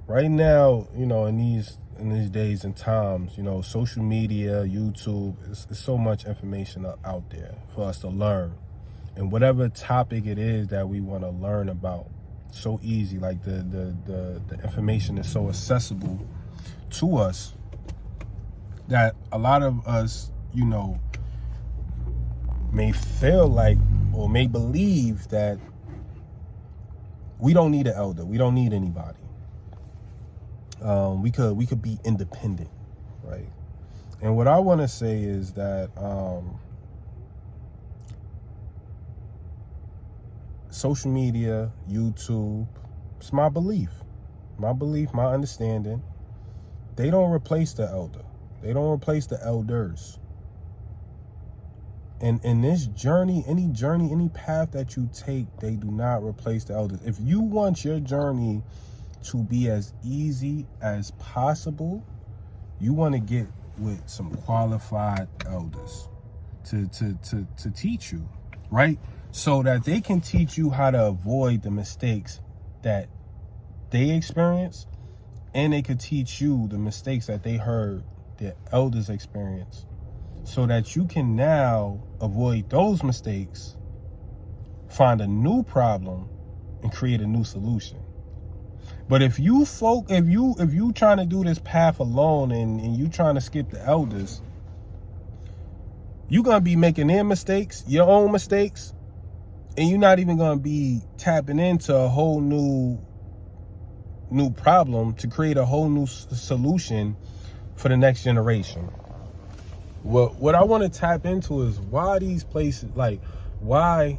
right now, in these days and times, social media, YouTube, it's so much information out there for us to learn. And whatever topic it is that we want to learn about, so easy, like the information is so accessible to us that a lot of us, may feel like or may believe that we don't need an elder. We don't need anybody. We could be independent, right? And what I want to say is that social media, YouTube, it's my belief, my understanding. They don't replace the elder. They don't replace the elders. And in this journey, any path that you take, they do not replace the elders. If you want your journey to be as easy as possible, you want to get with some qualified elders to teach you, right? So that they can teach you how to avoid the mistakes that they experience, and they could teach you the mistakes that they heard their elders experience, so that you can now avoid those mistakes, find a new problem, and create a new solution. But if you trying to do this path alone and you trying to skip the elders, you're gonna be making their mistakes, your own mistakes, and you're not even gonna be tapping into a whole new problem to create a whole new solution for the next generation. What I want to tap into is why these places, like why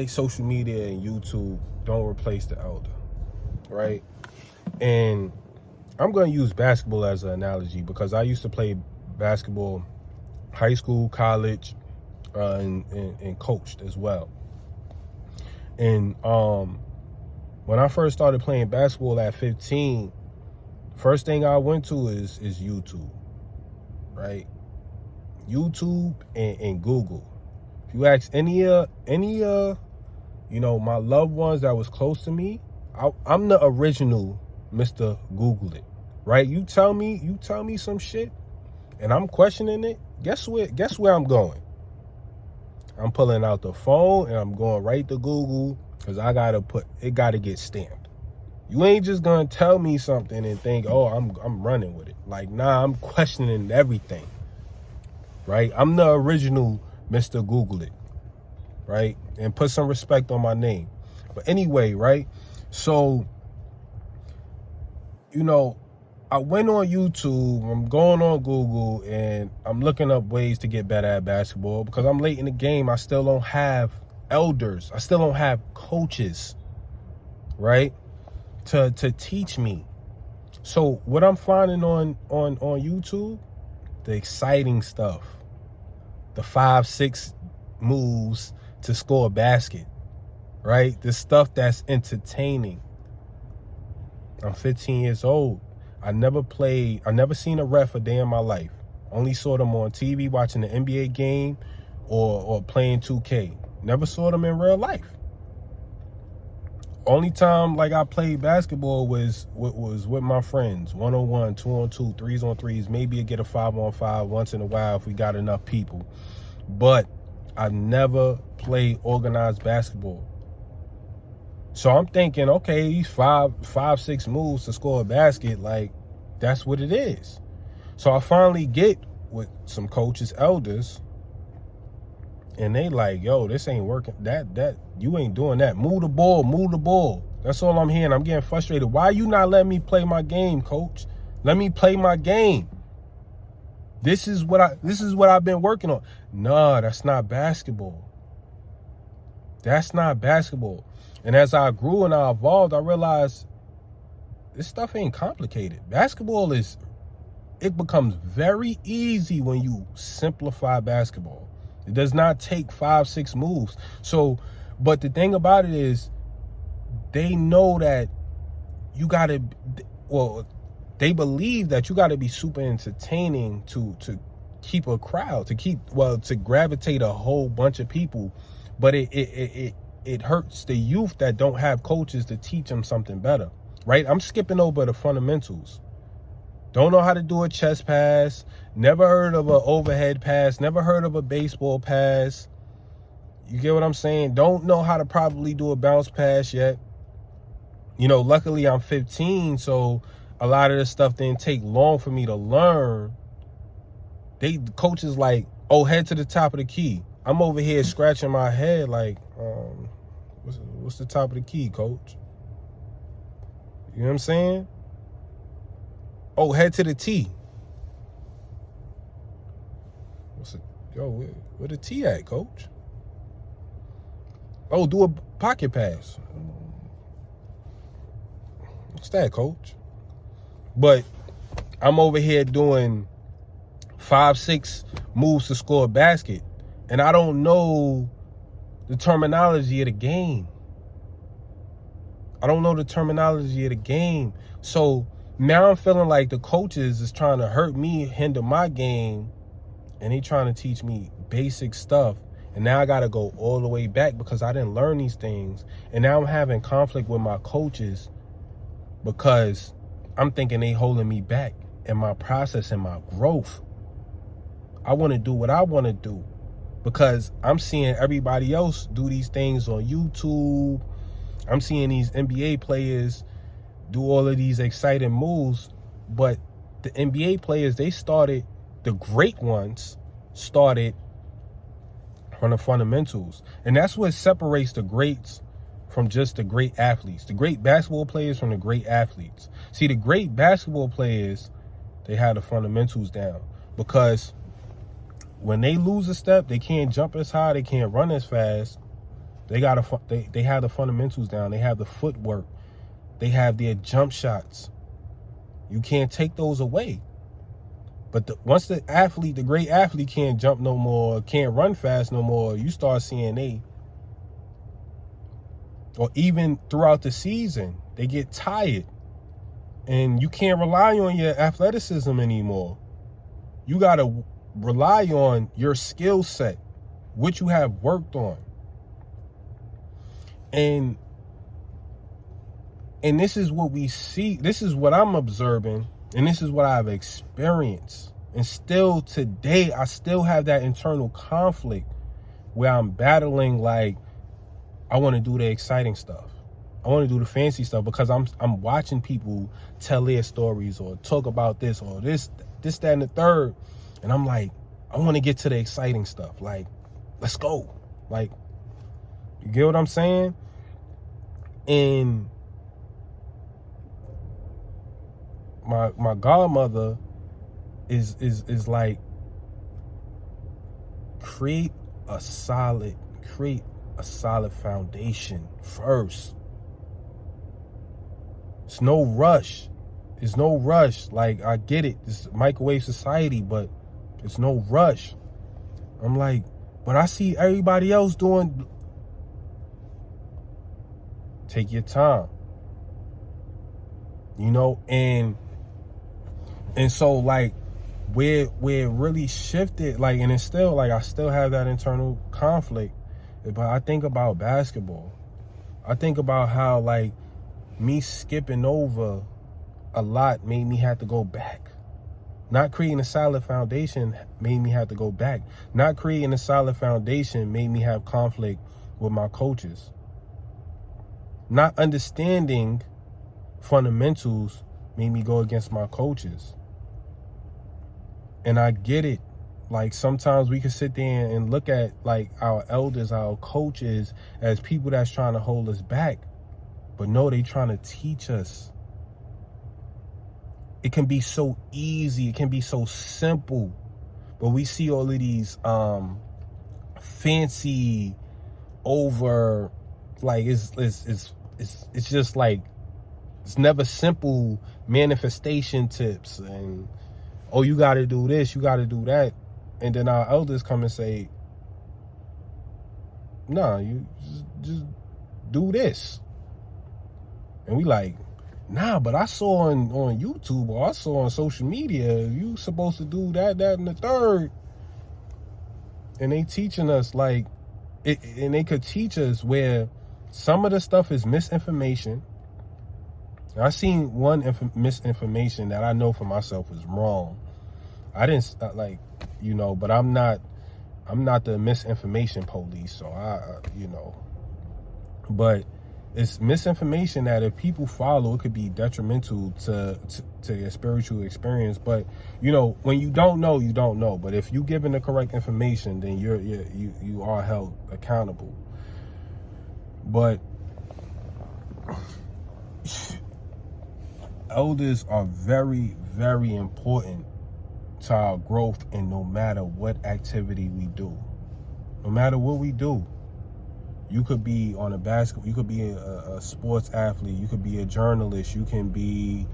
social media and YouTube don't replace the elder, right? And I'm going to use basketball as an analogy because I used to play basketball, high school, college, and coached as well. And when I first started playing basketball at 15, first thing I went to is YouTube, right? YouTube and Google. If you ask any my loved ones that was close to me, I'm the original Mr. Google it, right? You tell me some shit and I'm questioning it, guess where I'm going? I'm pulling out the phone and I'm going right to Google, because I gotta get stamped. You ain't just gonna tell me something and think, oh, I'm running with it. Like, nah, I'm questioning everything, right? I'm the original Mr. Google it, right? And put some respect on my name. But anyway, right? So, I went on YouTube, I'm going on Google, and I'm looking up ways to get better at basketball because I'm late in the game. I still don't have elders. I still don't have coaches, right? To teach me. So what I'm finding on YouTube, the exciting stuff, the 5-6 moves to score a basket, right? The stuff that's entertaining. I'm 15 years old. I never seen a ref a day in my life. Only saw them on TV watching the NBA game or playing 2K. Never saw them in real life. Only time I played basketball was with my friends, 1-on-1, 2-on-2, 3s-on-3s. Maybe I get a 5-on-5 once in a while if we got enough people. But I never played organized basketball. So I'm thinking, okay, these 5-6 moves to score a basket, that's what it is. So I finally get with some coaches, elders, and they like, yo, this ain't working. That you ain't doing that. Move the ball. That's all I'm hearing. I'm getting frustrated. Why you not letting me play my game, coach? Let me play my game. This is what I've been working on. Nah, that's not basketball. That's not basketball. And as I grew and I evolved, I realized this stuff ain't complicated. Basketball it becomes very easy when you simplify basketball. It does not take 5-6 moves. So, but the thing about it is, they know that they believe that you got to be super entertaining to keep a crowd, to gravitate a whole bunch of people. But it hurts the youth that don't have coaches to teach them something better. right? I'm skipping over the fundamentals. Don't know how to do a chest pass. Never heard of an overhead pass. Never heard of a baseball pass. You get what I'm saying? Don't know how to properly do a bounce pass yet. You know, luckily I'm 15, so a lot of this stuff didn't take long for me to learn. The coaches like, oh, head to the top of the key. I'm over here scratching my head like, what's the top of the key, coach? You know what I'm saying? Oh, head to the T. Where the T at, coach? Oh, do a pocket pass. What's that, coach? But I'm over here doing 5-6 moves to score a basket, and I don't know the terminology of the game. So now I'm feeling like the coaches is trying to hurt me, hinder my game, and they trying to teach me basic stuff. And now I got to go all the way back because I didn't learn these things. And now I'm having conflict with my coaches because I'm thinking they holding me back in my process and my growth. I want to do what I want to do because I'm seeing everybody else do these things on YouTube. I'm seeing these NBA players do all of these exciting moves, but the NBA players, the great ones started from the fundamentals. And that's what separates the greats from just the great athletes. The great basketball players from the great athletes. See, the great basketball players, they have the fundamentals down because when they lose a step, they can't jump as high, they can't run as fast. They have the fundamentals down. They have the footwork. They have their jump shots. You can't take those away. But once the great athlete can't jump no more, can't run fast no more, you start seeing or even throughout the season, they get tired. And you can't rely on your athleticism anymore. You got to rely on your skill set, what you have worked on. And this is what we see. This is what I'm observing. And this is what I've experienced. And still today, I still have that internal conflict where I'm battling like, I want to do the exciting stuff. I want to do the fancy stuff because I'm watching people tell their stories or talk about this or this, that, and the third. And I'm like, I want to get to the exciting stuff. Like, let's go. Like, you get what I'm saying? And my godmother is like, create a solid foundation first. It's no rush. Like, I get it. It's microwave society, but it's no rush. I'm like, but I see everybody else doing. Take your time. You know, and so like where it really shifted, like, and it's still like I still have that internal conflict. But I think about basketball. I think about how like me skipping over a lot made me have to go back. Not creating a solid foundation made me have to go back. Not creating a solid foundation made me have conflict with my coaches. Not understanding fundamentals made me go against my coaches. And I get it. Like, sometimes we can sit there and look at like our elders, our coaches as people that's trying to hold us back. But no, they trying to teach us. It can be so easy. It can be so simple. But we see all of these fancy over, like, it's just like, it's never simple manifestation tips and, oh, you got to do this, you got to do that. And then our elders come and say, nah, you just do this. And we like, nah, but I saw on YouTube or I saw on social media, you supposed to do that, and the third. And they teaching us like, and they could teach us where some of the stuff is misinformation I seen one misinformation that I know for myself is wrong. I didn't like, you know, but I'm not the misinformation police, so you know, but it's misinformation that if people follow, it could be detrimental to your spiritual experience. But you know, when you don't know, you don't know. But if you given the correct information, then you are held accountable. But elders are very, very important to our growth, and no matter what activity we do, no matter what we do. You could be on a basketball, you could be a sports athlete, you could be a journalist, you can be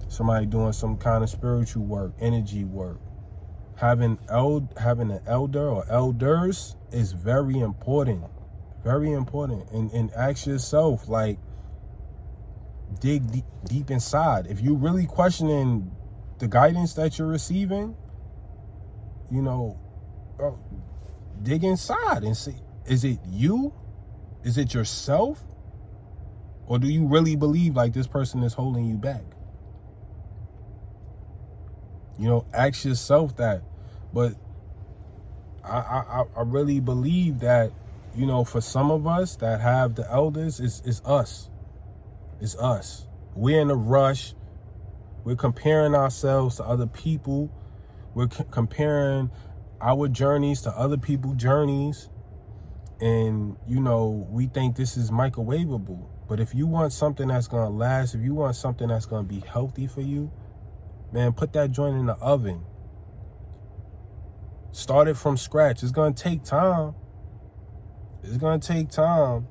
somebody doing some kind of spiritual work, energy work. Having an elder or elders is very important. Very important. And ask yourself, like, dig deep inside. If you're really questioning the guidance that you're receiving, you know, dig inside and see, is it you? Is it yourself? Or do you really believe like this person is holding you back? You know, ask yourself that. But I really believe that, you know, for some of us that have the elders, it's us. It's us. We're in a rush. We're comparing ourselves to other people. We're comparing our journeys to other people's journeys, and you know, we think this is microwavable. But if you want something that's gonna last, if you want something that's gonna be healthy for you, man, put that joint in the oven. Start it from scratch. It's gonna take time. It's gonna take time.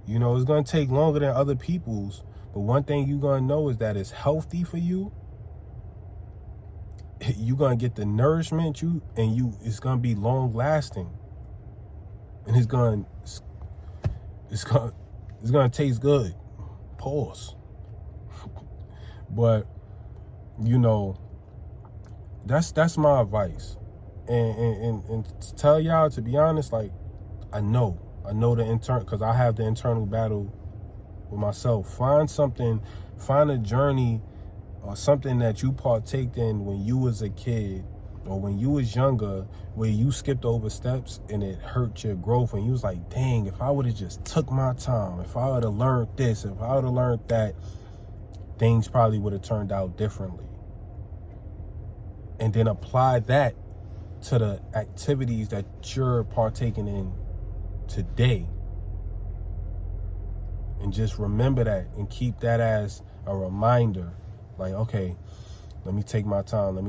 You know, it's gonna take longer than other people's. But one thing you're gonna know is that it's healthy for you. You're gonna get the nourishment it's gonna be long lasting, and it's gonna taste good. Pause. But you know, that's my advice, and to tell y'all, to be honest, like, I know the internal, because I have the internal battle with myself. Find a journey or something that you partaked in when you was a kid or when you was younger, where you skipped over steps and it hurt your growth, and you was like, dang, if I would have just took my time, if I would have learned this, if I would have learned that, things probably would have turned out differently. And then apply that to the activities that you're partaking in today. And just remember that and keep that as a reminder. Like, okay, let me take my time. Let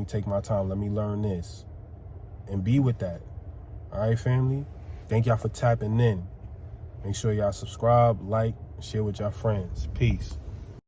me learn this. And be with that. All right, family? Thank y'all for tapping in. Make sure y'all subscribe, like, share with y'all friends. Peace.